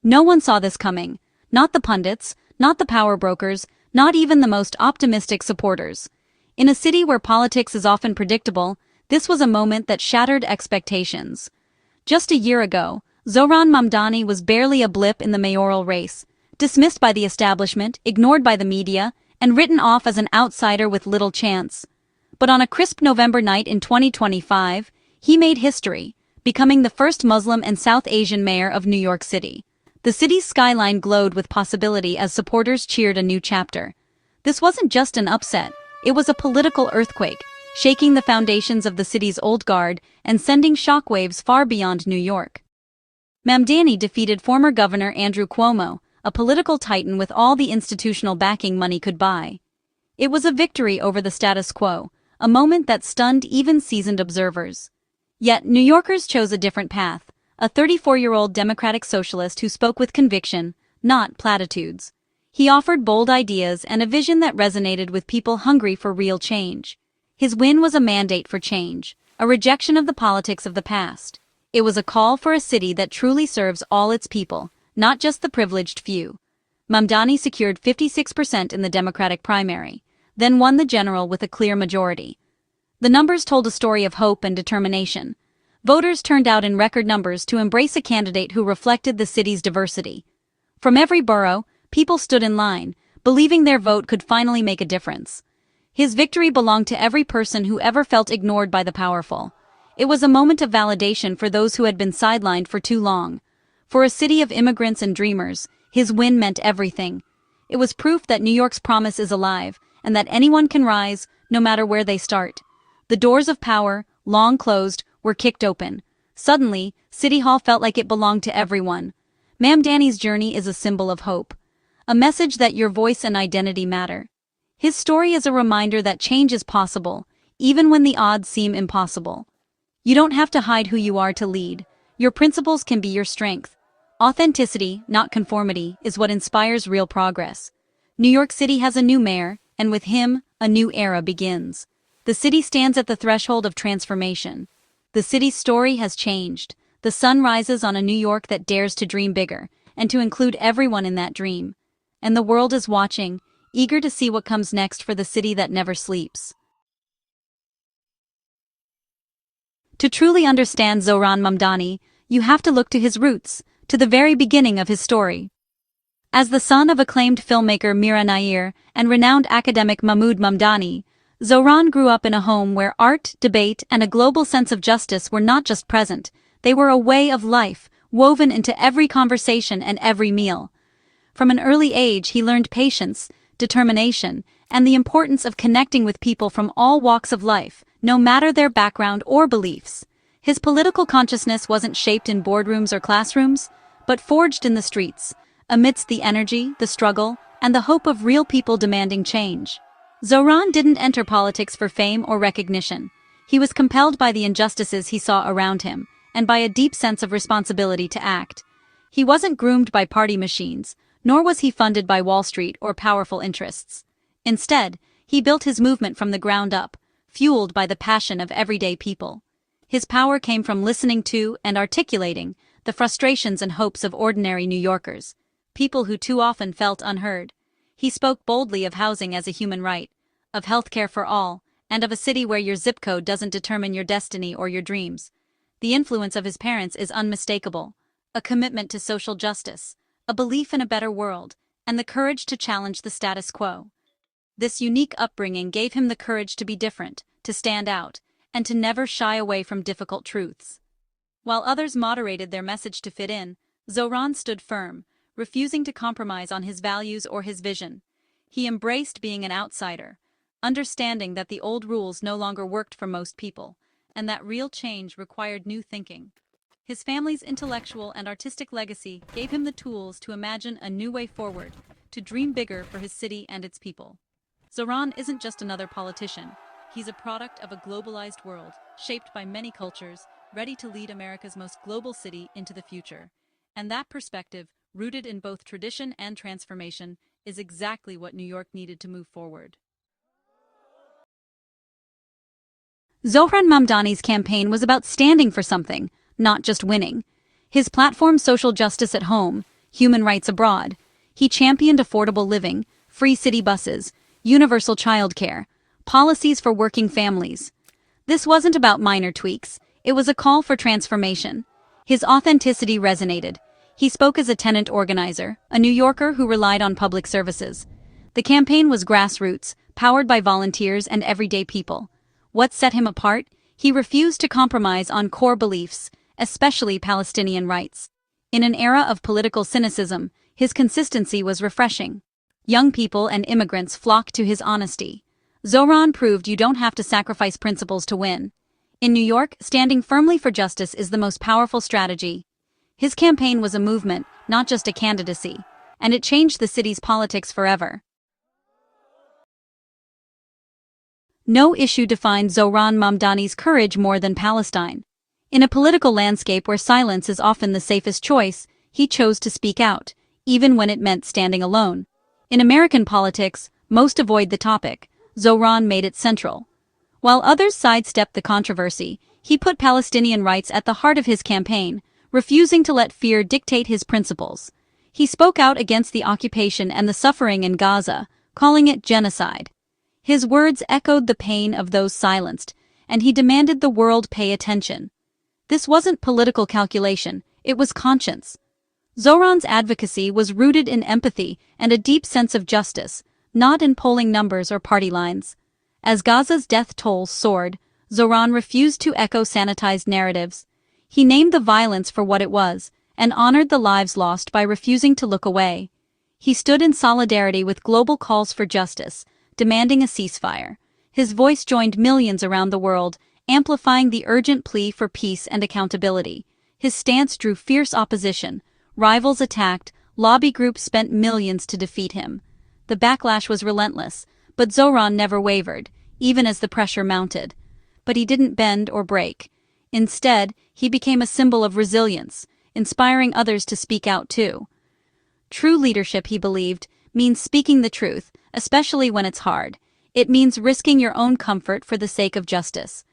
No one saw this coming. Not the pundits, not the power brokers, not even the most optimistic supporters. In a city where politics is often predictable, this was a moment that shattered expectations. Just a year ago, Zohran Mamdani was barely a blip in the mayoral race, dismissed by the establishment, ignored by the media, and written off as an outsider with little chance. But on a crisp November night in 2025, he made history, becoming the first Muslim and South Asian mayor of New York City. The city's skyline glowed with possibility as supporters cheered a new chapter. This wasn't just an upset, it was a political earthquake, shaking the foundations of the city's old guard and sending shockwaves far beyond New York. Mamdani defeated former Governor Andrew Cuomo, a political titan with all the institutional backing money could buy. It was a victory over the status quo, a moment that stunned even seasoned observers. Yet New Yorkers chose a different path, a 34-year-old Democratic socialist who spoke with conviction, not platitudes. He offered bold ideas and a vision that resonated with people hungry for real change. His win was a mandate for change, a rejection of the politics of the past. It was a call for a city that truly serves all its people, not just the privileged few. Mamdani secured 56% in the Democratic primary, then won the general with a clear majority. The numbers told a story of hope and determination. Voters turned out in record numbers to embrace a candidate who reflected the city's diversity. From every borough, people stood in line, believing their vote could finally make a difference. His victory belonged to every person who ever felt ignored by the powerful. It was a moment of validation for those who had been sidelined for too long. For a city of immigrants and dreamers, his win meant everything. It was proof that New York's promise is alive, and that anyone can rise, no matter where they start. The doors of power, long closed, were kicked open. Suddenly, City Hall felt like it belonged to everyone. Mamdani's journey is a symbol of hope. A message that your voice and identity matter. His story is a reminder that change is possible, even when the odds seem impossible. You don't have to hide who you are to lead. Your principles can be your strength. Authenticity, not conformity, is what inspires real progress. New York City has a new mayor, and with him, a new era begins. The city stands at the threshold of transformation. The city's story has changed. The sun rises on a New York that dares to dream bigger, and to include everyone in that dream. And the world is watching, eager to see what comes next for the city that never sleeps. To truly understand Zohran Mamdani, you have to look to his roots, to the very beginning of his story. As the son of acclaimed filmmaker Mira Nair and renowned academic Mahmood Mamdani, Zohran grew up in a home where art, debate, and a global sense of justice were not just present, they were a way of life, woven into every conversation and every meal. From an early age he learned patience, determination, and the importance of connecting with people from all walks of life, no matter their background or beliefs. His political consciousness wasn't shaped in boardrooms or classrooms, but forged in the streets, amidst the energy, the struggle, and the hope of real people demanding change. Zohran didn't enter politics for fame or recognition. He was compelled by the injustices he saw around him, and by a deep sense of responsibility to act. He wasn't groomed by party machines, nor was he funded by Wall Street or powerful interests. Instead, he built his movement from the ground up, fueled by the passion of everyday people. His power came from listening to and articulating the frustrations and hopes of ordinary New Yorkers, people who too often felt unheard. He spoke boldly of housing as a human right, of healthcare for all, and of a city where your zip code doesn't determine your destiny or your dreams. The influence of his parents is unmistakable, a commitment to social justice, a belief in a better world, and the courage to challenge the status quo. This unique upbringing gave him the courage to be different, to stand out, and to never shy away from difficult truths. While others moderated their message to fit in, Zohran stood firm, refusing to compromise on his values or his vision. He embraced being an outsider, understanding that the old rules no longer worked for most people, and that real change required new thinking. His family's intellectual and artistic legacy gave him the tools to imagine a new way forward, to dream bigger for his city and its people. Zohran isn't just another politician. He's a product of a globalized world, shaped by many cultures, ready to lead America's most global city into the future. And that perspective, rooted in both tradition and transformation, is exactly what New York needed to move forward. Zohran Mamdani's campaign was about standing for something, not just winning. His platform, social justice at home, human rights abroad. He championed affordable living, free city buses, universal childcare, policies for working families. This wasn't about minor tweaks, it was a call for transformation. His authenticity resonated. He spoke as a tenant organizer, a New Yorker who relied on public services. The campaign was grassroots, powered by volunteers and everyday people. What set him apart? He refused to compromise on core beliefs, especially Palestinian rights. In an era of political cynicism, his consistency was refreshing. Young people and immigrants flocked to his honesty. Zohran proved you don't have to sacrifice principles to win. In New York, standing firmly for justice is the most powerful strategy. His campaign was a movement, not just a candidacy, and it changed the city's politics forever. No issue defined Zohran Mamdani's courage more than Palestine. In a political landscape where silence is often the safest choice, he chose to speak out, even when it meant standing alone. In American politics, most avoid the topic. Zohran made it central. While others sidestepped the controversy, he put Palestinian rights at the heart of his campaign, refusing to let fear dictate his principles. He spoke out against the occupation and the suffering in Gaza, calling it genocide. His words echoed the pain of those silenced, and he demanded the world pay attention. This wasn't political calculation, it was conscience. Zohran's advocacy was rooted in empathy and a deep sense of justice, not in polling numbers or party lines. As Gaza's death toll soared, Zohran refused to echo sanitized narratives. He named the violence for what it was, and honored the lives lost by refusing to look away. He stood in solidarity with global calls for justice, demanding a ceasefire. His voice joined millions around the world, amplifying the urgent plea for peace and accountability. His stance drew fierce opposition. Rivals attacked, lobby groups spent millions to defeat him. The backlash was relentless, but Zohran never wavered, even as the pressure mounted. But he didn't bend or break. Instead, he became a symbol of resilience, inspiring others to speak out too. True leadership, he believed, means speaking the truth, especially when it's hard. It means risking your own comfort for the sake of justice.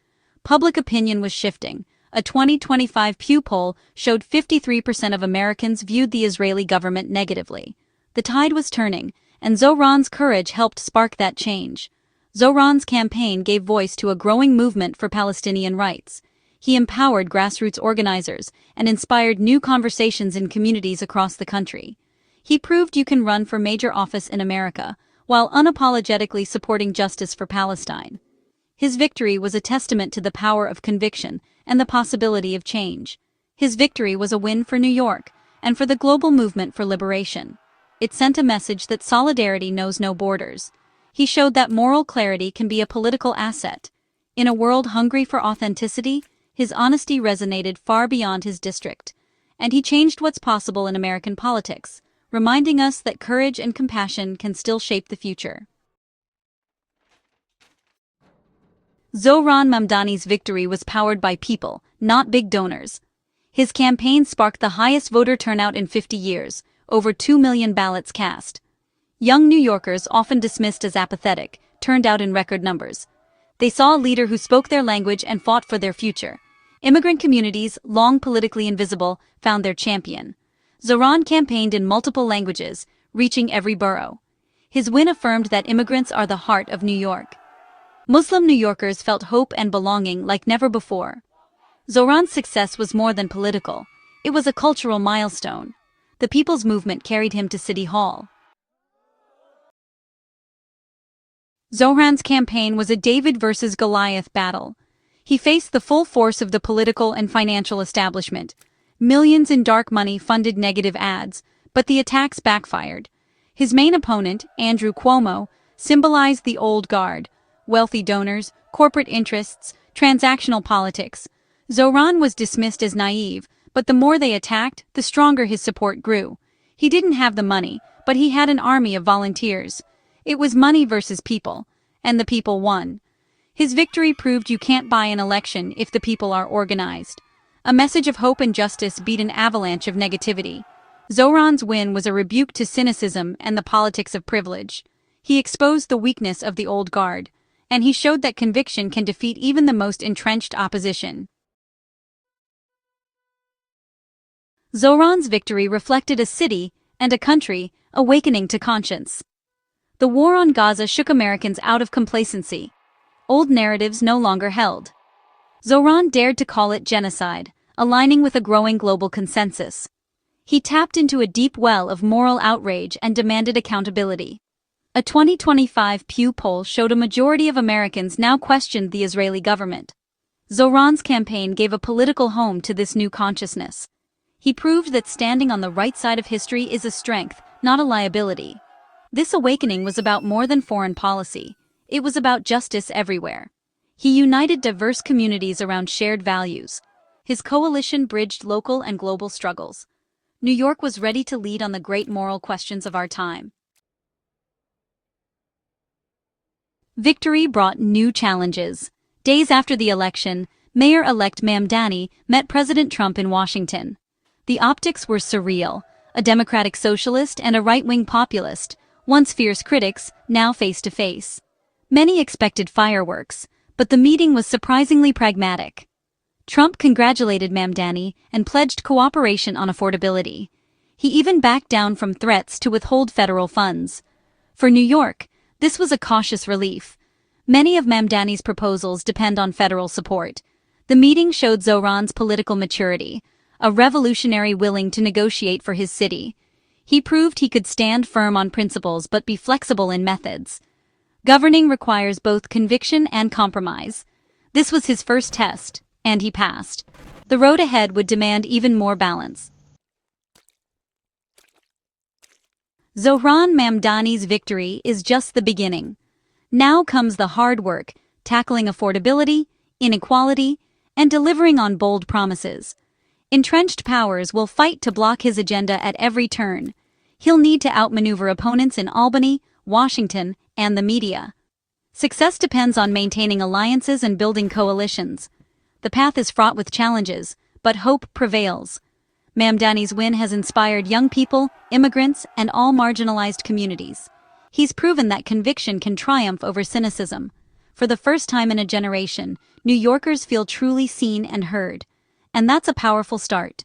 Public opinion was shifting. A 2025 Pew poll showed 53% of Americans viewed the Israeli government negatively. The tide was turning, and Zohran's courage helped spark that change. Zohran's campaign gave voice to a growing movement for Palestinian rights. He empowered grassroots organizers and inspired new conversations in communities across the country. He proved you can run for major office in America, while unapologetically supporting justice for Palestine. His victory was a testament to the power of conviction and the possibility of change. His victory was a win for New York and for the global movement for liberation. It sent a message that solidarity knows no borders. He showed that moral clarity can be a political asset. In a world hungry for authenticity, his honesty resonated far beyond his district, and he changed what's possible in American politics, reminding us that courage and compassion can still shape the future. Zohran Mamdani's victory was powered by people, not big donors. His campaign sparked the highest voter turnout in 50 years, over 2 million ballots cast. Young New Yorkers, often dismissed as apathetic, turned out in record numbers. They saw a leader who spoke their language and fought for their future. Immigrant communities, long politically invisible, found their champion. Zohran campaigned in multiple languages, reaching every borough. His win affirmed that immigrants are the heart of New York. Muslim New Yorkers felt hope and belonging like never before. Zohran's success was more than political. It was a cultural milestone. The People's Movement carried him to City Hall. Zohran's campaign was a David versus Goliath battle. He faced the full force of the political and financial establishment. Millions in dark money funded negative ads, but the attacks backfired. His main opponent, Andrew Cuomo, symbolized the old guard: wealthy donors, corporate interests, transactional politics. Zohran was dismissed as naive, but the more they attacked, the stronger his support grew. He didn't have the money, but he had an army of volunteers. It was money versus people, and the people won. His victory proved you can't buy an election if the people are organized. A message of hope and justice beat an avalanche of negativity. Zohran's win was a rebuke to cynicism and the politics of privilege. He exposed the weakness of the old guard, and he showed that conviction can defeat even the most entrenched opposition. Zohran's victory reflected a city and a country awakening to conscience. The war on Gaza shook Americans out of complacency. Old narratives no longer held. Zohran dared to call it genocide, aligning with a growing global consensus. He tapped into a deep well of moral outrage and demanded accountability. A 2025 Pew poll showed a majority of Americans now questioned the Israeli government. Zohran's campaign gave a political home to this new consciousness. He proved that standing on the right side of history is a strength, not a liability. This awakening was about more than foreign policy. It was about justice everywhere. He united diverse communities around shared values. His coalition bridged local and global struggles. New York was ready to lead on the great moral questions of our time. Victory brought new challenges. Days after the election, Mayor-elect Mamdani met President Trump in Washington. The optics were surreal. A democratic socialist and a right-wing populist, once fierce critics, now face-to-face. Many expected fireworks, but the meeting was surprisingly pragmatic. Trump congratulated Mamdani and pledged cooperation on affordability. He even backed down from threats to withhold federal funds. For New York, this was a cautious relief. Many of Mamdani's proposals depend on federal support. The meeting showed Zohran's political maturity, a revolutionary willing to negotiate for his city. He proved he could stand firm on principles but be flexible in methods. Governing requires both conviction and compromise. This was his first test, and he passed. The road ahead would demand even more balance. Zohran Mamdani's victory is just the beginning. Now comes the hard work, tackling affordability, inequality, and delivering on bold promises. Entrenched powers will fight to block his agenda at every turn. He'll need to outmaneuver opponents in Albany, Washington, and the media. Success depends on maintaining alliances and building coalitions. The path is fraught with challenges, but hope prevails. Mamdani's win has inspired young people, immigrants, and all marginalized communities. He's proven that conviction can triumph over cynicism. For the first time in a generation, New Yorkers feel truly seen and heard. And that's a powerful start.